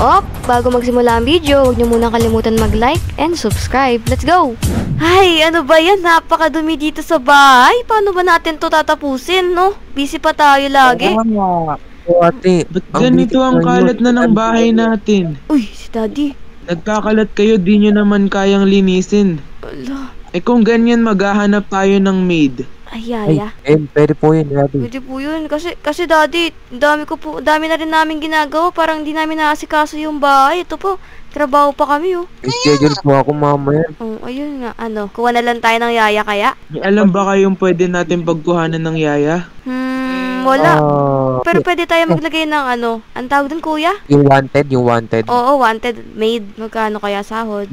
Bago magsimula ang video, huwag niyo muna kalimutan mag-like and subscribe. Let's go! Ay, ano ba yan? Napakadumi dito sa bahay. Paano ba natin to tatapusin, no? Busy pa tayo lagi. Ate, Ba't ganito ang kalat na ng bahay natin? Uy, si Daddy. Nagkakalat kayo, di nyo naman kayang linisin. Ala, Kung ganyan, maghahanap tayo ng maid. ayaya. pwede po yun, Ate. Pwede po yun. Kasi Daddy, dami na rin namin ginagawa. Parang hindi namin naasikaso yung bahay. Ito po, trabaho pa kami, oh. Schedule po ako mamaya. Oh, ayun nga. Kuha na lang tayo ng yaya kaya? May alam ba kayong pwede natin pagkuhanan ng yaya? Wala. Ah, Pero pwede tayo maglagay ng ang tawag dun, kuya? yung wanted. Oo, wanted maid. Magkano kaya sahod?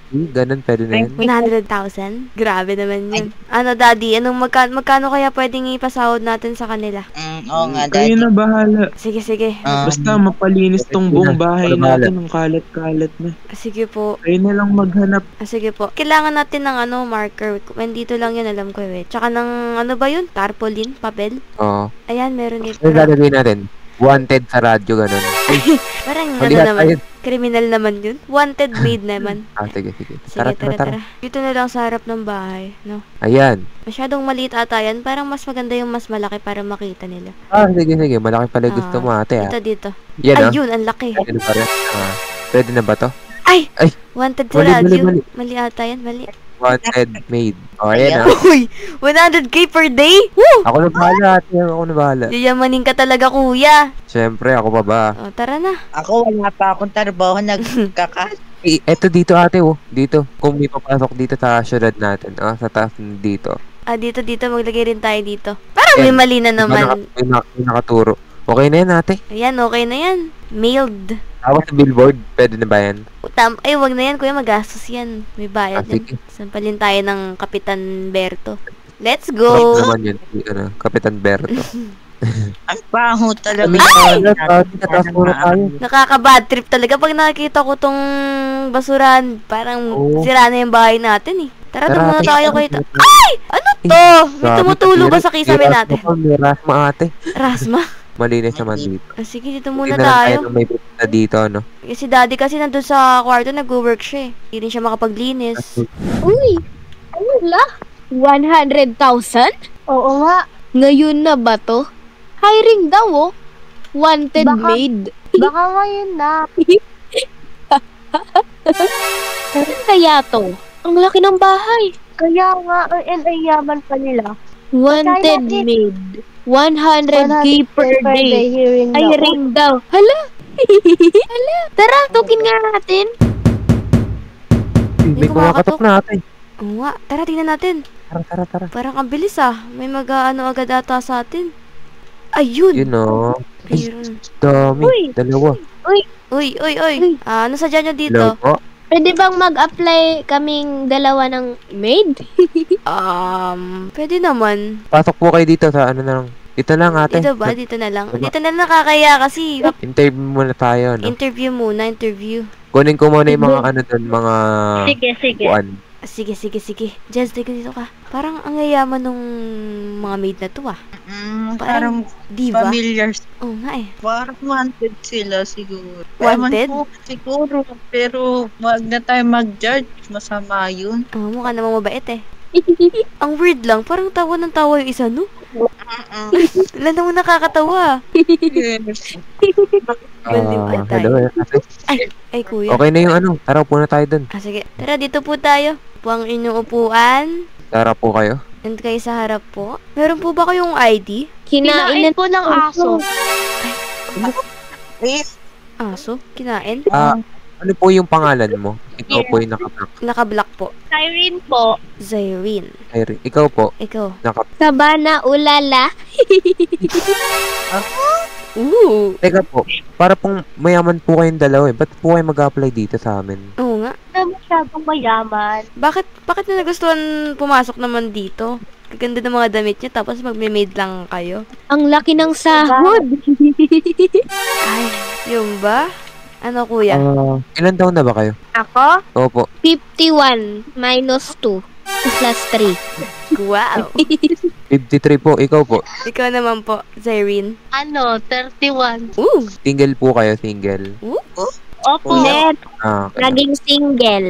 Ganun, pwede na yan. 100,000? Grabe naman yun. Daddy, magkano kaya pwedeng ipasahod natin sa kanila? Oo nga, Kayo daddy. na bahala. Sige. Basta mapalinis tong buong bahay natin ng kalat-kalat na. Sige po. Kayo na lang maghanap. Sige po. Kailangan natin ng marker. Nandito lang yun, alam ko eh. Tsaka ng ano ba yun? Tarpaulin? Papel? Oo. Ayan, meron dito. Ano lalagay natin? Wanted sa radyo, ganun. Parang Mali ano ata naman. yun. Criminal naman yun. Wanted maid naman. Sige. Sige, tara. Dito na lang sa harap ng bahay, no? Ayan. Masyadong maliit ata yan. Parang mas maganda yung mas malaki para makita nila. Sige. Malaki pala gusto mo, ate, Dito. Yan, Ayun, ang laki. Pwede pa rin. Pwede na ba to? Ay! Ay! Wanted sa Mali. radyo. Mali ata yan, mali. Wanted made. Ayan, Uy! 100k per day? Woo! Ako na bahala, ate. Ako na bahala. Yayamanin ka talaga, kuya. Siyempre, ako pa ba? Tara na. Ako, wala pa akong trabaho, nagkakat. Eto dito, ate, dito. Kung may papasok dito sa syudad natin, sa taas dito. Dito. Maglagay rin tayo dito. Parang may mali na naman. May nakaturo. Okay na yan, ate. Ayan, okay na yan. Mailed. Tapos sa billboard, pwede na ba yan? Ay, wag na yan, kuya. Magastos yan. May bayad yan. Sige. Sampalin tayo ng Kapitan Berto. Let's Correct go! naman yun, Kapitan Berto. Ang baho talaga. Tataas muna tayo. Nakaka-bad trip talaga pag nakikita ko tong basurahan. Parang Oo. sira na yung bahay natin eh. Tara, doon muna ate. tayo kayo. Ay! Ano to? May Grabe, tumutulo ba sa kisame may natin? rasma, May rasma, ate. Rasma? Malinis naman dito. Sige, dito muna Tingnan lang tayo. na may pupunta dito, ano? Si Daddy kasi nandun sa kwarto, nag-work siya eh. Hindi rin siya makapaglinis. Uy! Wala? 100,000? Oo nga. Ngayon na ba to? Hiring daw oh. Wanted maid. Baka ngayon na. Saan kaya to? Ang laki ng bahay. Kaya nga, ang yaman pa nila. Wanted maid. 100k per day. Hiring daw. Hala? Hala? Tara, tukin nga natin. May kumakatok na, ate. Oo nga, tara tingnan natin. Tara. Parang ang bilis May mag-ano agad ata sa atin. Ayun! Yun, o. Ay, Ayun. dami. Dalawa. Uy! Ano sadya nyo dito? Hello po. Pwede bang mag-apply kaming dalawa ng maid? Pwede naman. Pasok po kayo dito sa ano na lang. Dito lang, ate. Dito ba? Dito na lang. Dito na lang nakakaya kasi. Interview muna tayo, no? Interview muna, interview. Kunin ko muna yung mga ano doon, mga Sige. upuan. Sige. Jess, dito ka. Parang ang yayaman nung mga maid na to Parang Diba? familiar. Oo nga eh. Parang wanted sila siguro. Wanted? Ewan ko, siguro. Pero wag na tayo mag-judge. Masama yun. Mukha namang mabait eh. Ang weird lang, parang tawa ng tawa yung isa, no? Wala namang nakakatawa. Yes. Baliw ka tayo. Hello, ate. Ay, kuya. Okay na yung ano. Tara, upo na tayo doon. Sige. Tara, dito po tayo. Po ang inyong upuan. Tara po kayo. And kayo sa harap po. Meron po ba kayong ID? Kinain po ng aso. Aso? Kinain? Ano po yung pangalan mo? Ikaw po yung nakablock. Nakablock po. Siren po. Zyrene. Ikaw po. Ikaw. Sabana ulala. Teka po, para pong mayaman po kayong dalawa eh. Ba't po kayo mag-apply dito sa amin? Oo nga. Na masyadong mayaman. Bakit na nagustuhan pumasok naman dito? Gaganda ng mga damit niya tapos magme-maid lang kayo. Ang laki ng sahod. Ay, yung ba? Ano kuya? Ilan taon na ba kayo? Ako? Opo. 51 minus 2 plus 3. Wow. 53 po. Ikaw po. Ikaw naman po, Zyrene. 31. Ooh. Single po kayo, single. Opo. Net, Okay. naging single.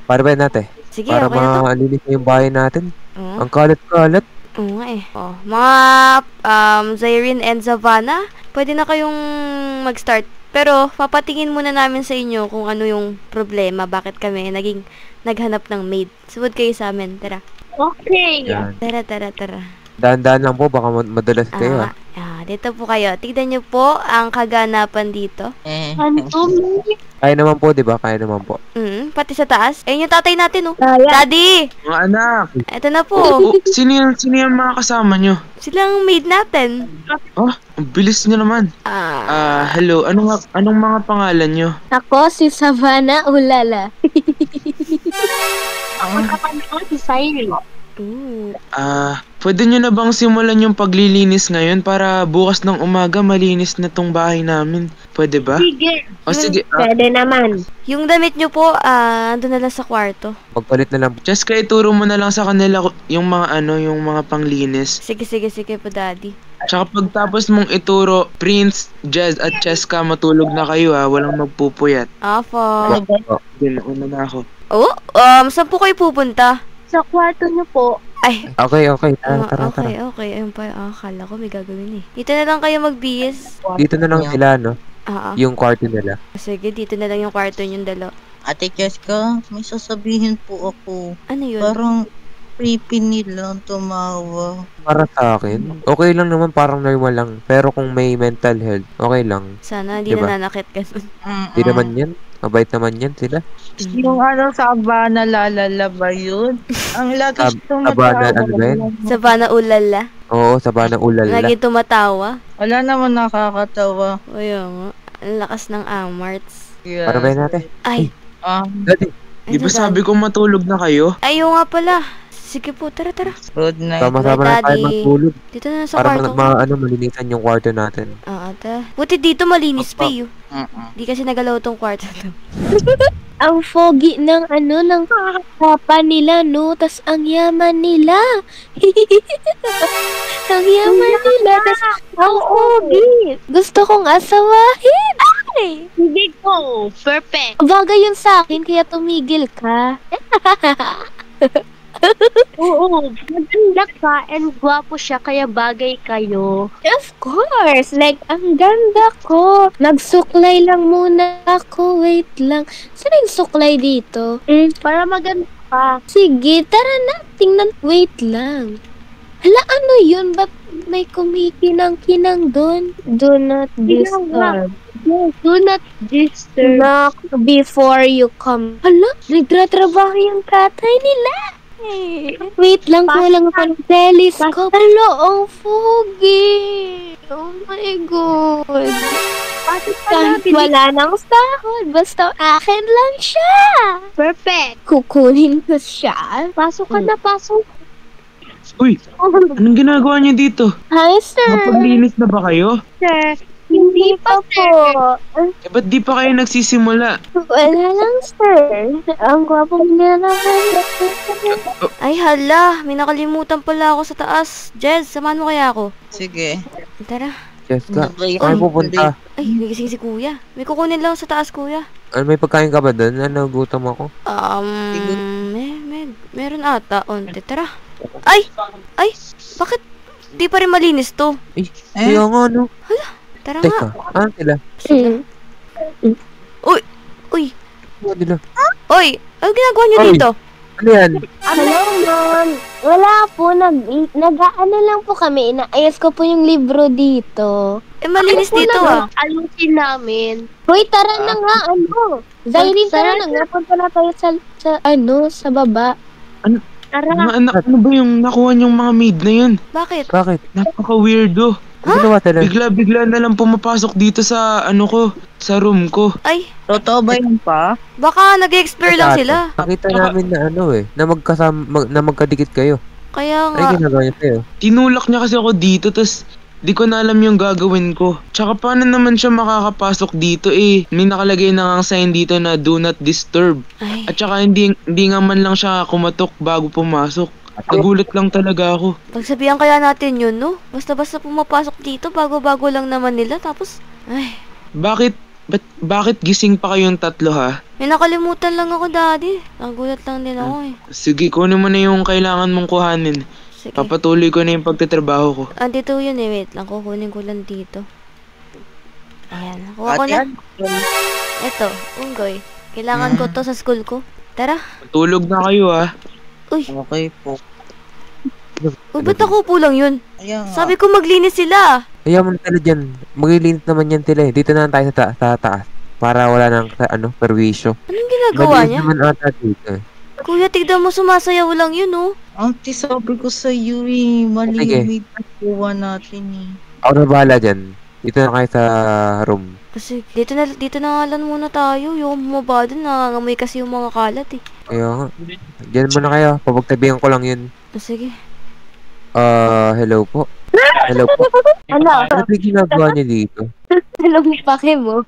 Para ba natin? Sige, Para okay na to. malinis na yung bahay natin. Oo. Ang kalat-kalat. Oo nga eh. Oh, mga Zyrene and Savannah, pwede na kayong mag-start. Pero, papatingin muna namin sa inyo kung ano yung problema, bakit kami naghanap ng maid. Sumunod kayo sa amin, tara. Okay. Yan. Tara. Daan-daan lang po, baka madalas kayo. Dito po kayo. Tignan nyo po ang kaganapan dito. Kaya naman po, di ba? Kaya naman po. Pati sa taas. Ayun yung tatay natin, oh. Ayan. Daddy! Mga anak. Eto na po. Sino yung mga kasama nyo? Silang maid natin. Oh, ang bilis nyo naman. Hello. Anong mga pangalan nyo? Ako si Savannah Ulala. Ako naman po si Cyril. Ooh. Pwede nyo na bang simulan yung paglilinis ngayon para bukas ng umaga malinis na tong bahay namin? Pwede ba? Sige. O sige, Pwede naman. Yung damit nyo po, andun na lang sa kwarto. Magpalit na lang po. Jessica, ituro mo na lang sa kanila yung mga panglinis. Sige po, Daddy. Tsaka pagtapos mong ituro, Prince, Jez at Cheska, matulog na kayo ha. Walang magpupuyat. Opo. Sige, nauna na ako. Oh, saan po kayo pupunta? Sa kwarto niyo po. Ay, Okay. Tara. okay. Ayun pa, akala ko may gagawin eh. Dito na lang kayo magbihis. Dito na lang sila, no? Yung kwarto nila. Sige, dito na lang yung kwarto yung dalo. Ate Jessica, may sasabihin po ako. Ano yun? Parang creepy nilang tumawa. Para sa akin, okay lang naman, parang normal lang. Pero kung may mental health, okay lang. Sana hindi Diba? nananakit ka nun. Hindi naman yan. Mabait naman yan sila. Yung Sabana lalala ba yun? Ang lagi siyang Sabana, ano ba yun? Savannah Ulala. Oo, Sabana Ulala. Lagi tumatawa. Wala naman nakakatawa. O yun nga. Ang lakas ng amarts. Yeah. Para ba natin? Ay, Dati, Di ba sabi ko matulog na kayo? ayaw nga pala. Sige po, tara. Good night. sama-sama na tayo Daddy. magtulog. Dito na lang sa Para kwarto ko. malinisan yung kwarto natin. Tara. Buti dito malinis pa yun. Di kasi nagalaw tong kwarto to. Ang foggy ng papa nila, no? Tas ang yaman nila. Ang yaman nila. Tas ang foggy. Gusto kong asawahin. Ay! Hindi po. Perfect. Bagay yun sa akin, kaya tumigil ka. Oo. Maganda ka and gwapo siya kaya bagay kayo. Of course! Like, ang ganda ko. Nagsuklay lang muna ako. Wait lang. Saan yung suklay dito? Para maganda ka. Sige, tara na. Tingnan. Wait lang. Hala, ano yun? Ba't may kumikinang-kinang doon? Do not disturb. Do not disturb. Knock before you come. Hala, nagtratrabaho yung tatay nila. Wait lang, kulang ako ng telescope. Hala, ang foggy. Oh my God. Kahit wala nang sahod, basta akin lang siya. Perfect. Kukunin ko siya. Pasok ka na, pasok. Uy, anong ginagawa niyo dito? Hi, sir. Mapaglinis na ba kayo? Sir, hindi pa po. Ba't di pa kayo nagsisimula? Wala lang, sir. Ang gwapong niya naman. Ay, hala. May nakalimutan pala ako sa taas. Jez, samahan mo kaya ako. Sige. Tara. Jessica, Ay, saan pupunta? Ay, nagising si kuya. May kukunin lang sa taas, kuya. Ano, may pagkain ka ba doon? Ano, gutom ako? Meron ata. Onte, tara. Ay! Bakit di pa rin malinis to? Kaya nga, no? Tara Teka, nga. ano sila? Uy! Ano nila? Oy! Ano ginagawa nyo Oy. dito? Ano yan? Hello, Mom. Wala po. Nag-ano lang po kami. Inaayos ko po yung libro dito. Malinis dito Alusin namin. Hoy, tara na nga, Zyrene, tara na nga. Punta na tayo sa baba. Tara. Mga anak, ano ba yung nakuha niyong mga maid na yun? Bakit? Bakit? Napaka-weirdo. Ano ginawa talaga? Bigla-bigla na lang pumapasok dito sa sa room ko. Ay, Totoo ba yun pa? baka nag-explore lang sila. Nakita namin na na na magkadikit kayo. Kaya Ay, nga. ginagawa niya sa'yo. Tinulak niya kasi ako dito, tas di ko na alam yung gagawin ko. Tsaka paano naman siya makakapasok dito May nakalagay na nga sign dito na do not disturb. Ay, At tsaka hindi nga man lang siya kumatok bago pumasok. Nagulat lang talaga ako. pagsabihan kaya natin yun, no? Basta-basta pumapasok dito, bago-bago lang naman nila. Tapos, ay, Bakit Bakit gising pa kayong tatlo ha? May nakalimutan lang ako, Daddy. Nagulat lang din ako eh. Sige, kunin mo na yung kailangan mong kuhanin. Sige. Papatuloy ko na yung pagtatrabaho ko. Andito yun eh. Wait lang. Kukunin ko lang dito. Ayan. Kuha ko na. Ito. Unggoy. Kailangan ko to sa school ko. Tara. Matulog na kayo ha. Uy. Okay po. Uy, ba't ako po lang yun? Ayan nga. Sabi ko maglinis sila. Kaya mo na tala dyan. Maglilinis naman yan sila eh. Dito na lang tayo sa taas. Para wala nang perwisyo. Anong ginagawa Malinis niya? naman ata dito eh. Kuya, tignan mo, sumasayaw lang yun, oh. Auntie, sabi ko sa iyo eh. Mali Sige. yung pagkuha natin eh. Ako na bahala dyan. Dito na kayo sa room. Kasi dito na nga lang muna tayo. Yung bumaba dun, nangangamoy kasi yung mga kalat, eh. Kaya nga. Diyan muna kayo. Papagtabihan ko lang yun. Sige. Hello po. Hello po. Ano? Ano ba yung ginagawa niyo dito? Anong pake mo?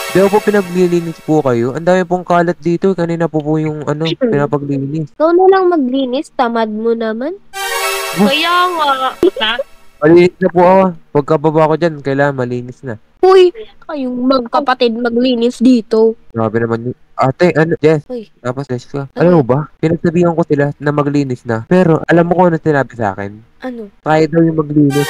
Di ako po pinaglilinis po kayo. Ang dami pong kalat dito. Kanina po yung pinapaglinis. Ikaw na lang maglinis, tamad mo naman. Kaya nga. Malinis na po ako. Pagkababa ko dyan, kailangan malinis na. Uy, kayong magkapatid maglinis dito. Grabe naman yun. Ate, Jess, Uy. tapos Jess ka. Alam mo ba? Pinagsabihan ko sila na maglinis na. Pero alam mo kung ano sinabi sa akin? Ano? Kaya daw yung maglinis.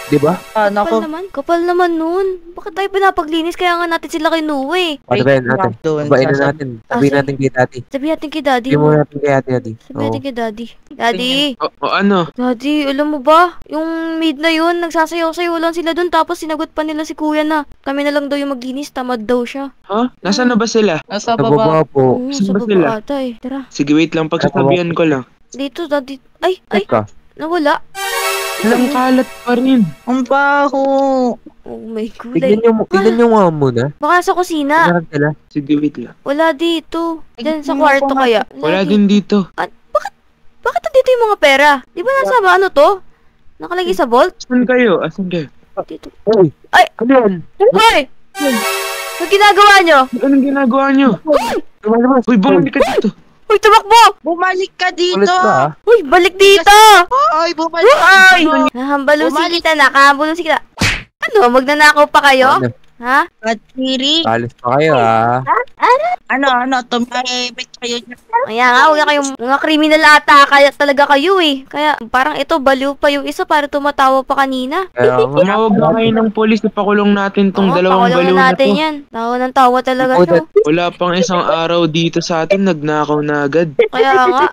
Di ba? Kapal naman. Kapal naman nun. Bakit tayo pinapaglinis? Kaya nga natin sila kinuha, eh. Ano ba yan ate? Sabayin na natin. Sabihin sige. natin kay Tati. Sabihin natin kay Daddy. Sabihin mo natin kay Ate. Sabihin natin kay Daddy. Daddy! Ano? Daddy, alam mo ba? Yung maid na yun, nagsasayaw-sayaw lang sila dun. Tapos sinagot pa nila si kuya na kami na lang daw yung maglinis. Tamad daw siya. Ha? Nasaan na ba sila? Nasa Sa baba. baba po. Oo, saan sa ba baba sila? ata eh. Tara. Sige, wait lang. Pagsasabihan ko lang. Dito, Daddy. Ay! Teka. Nawala. Walang kalat pa rin. Ang baho. Oh my gulay. Tignan nyo nga muna. Baka sa kusina. Saan sila? Sige, wait lang. Wala dito. Diyan sa Tignan mo kwarto kung kaya. Wala din dito. Bakit nandito yung mga pera? Di ba nasa ba ano to? Nakalagay sa vault? Asan kayo? Asan kayo? Dito. Uy! Ay! Ano yan? Hoy! Ano ginagawa nyo? Anong ginagawa nyo? Lumalabas. Uy, bumalik ka dito. Uy, tumakbo! Bumalik ka dito. Ulit ka ah. Uy, balik dito! Ay, bumalik ka Ay! dito. Nahambalusin Bumalik. kita, nakahambalusin kita. Ano, magnanakaw pa kayo? Ano? Ha? Katiri. Alis pa kayo ah. Ano, tumahimik kayo dyan. Kaya nga, huwag na kayong mga kriminal ata, kaya talaga kayo eh. Kaya parang ito, baliw pa yung isa para tumatawa pa kanina. Kaya nga. Tumawag na kayo ng polis. Ipakulong natin tong Oo, dalawang pakulong baliw na na natin to. yan. Tawa ng tawa talaga Oo, siya. Wala pang isang araw dito sa atin. Nagnakaw na agad. Kaya nga,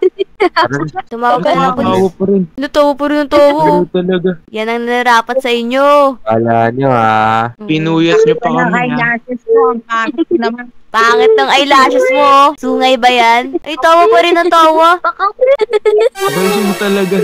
tumawag ka na ng polis. Tumatawa pa rin. Natawa pa rin ang tawa. Pero talaga. Yan ang nararapat sa inyo. Kala nyo ah. Pinuyat nyo pa Ano kami. kay ha? Nasis mo? Ang pangit naman. Pangit ng eyelashes mo. Sungay ba yan? Ay, tawa pa rin ang tawa. Abay, talaga.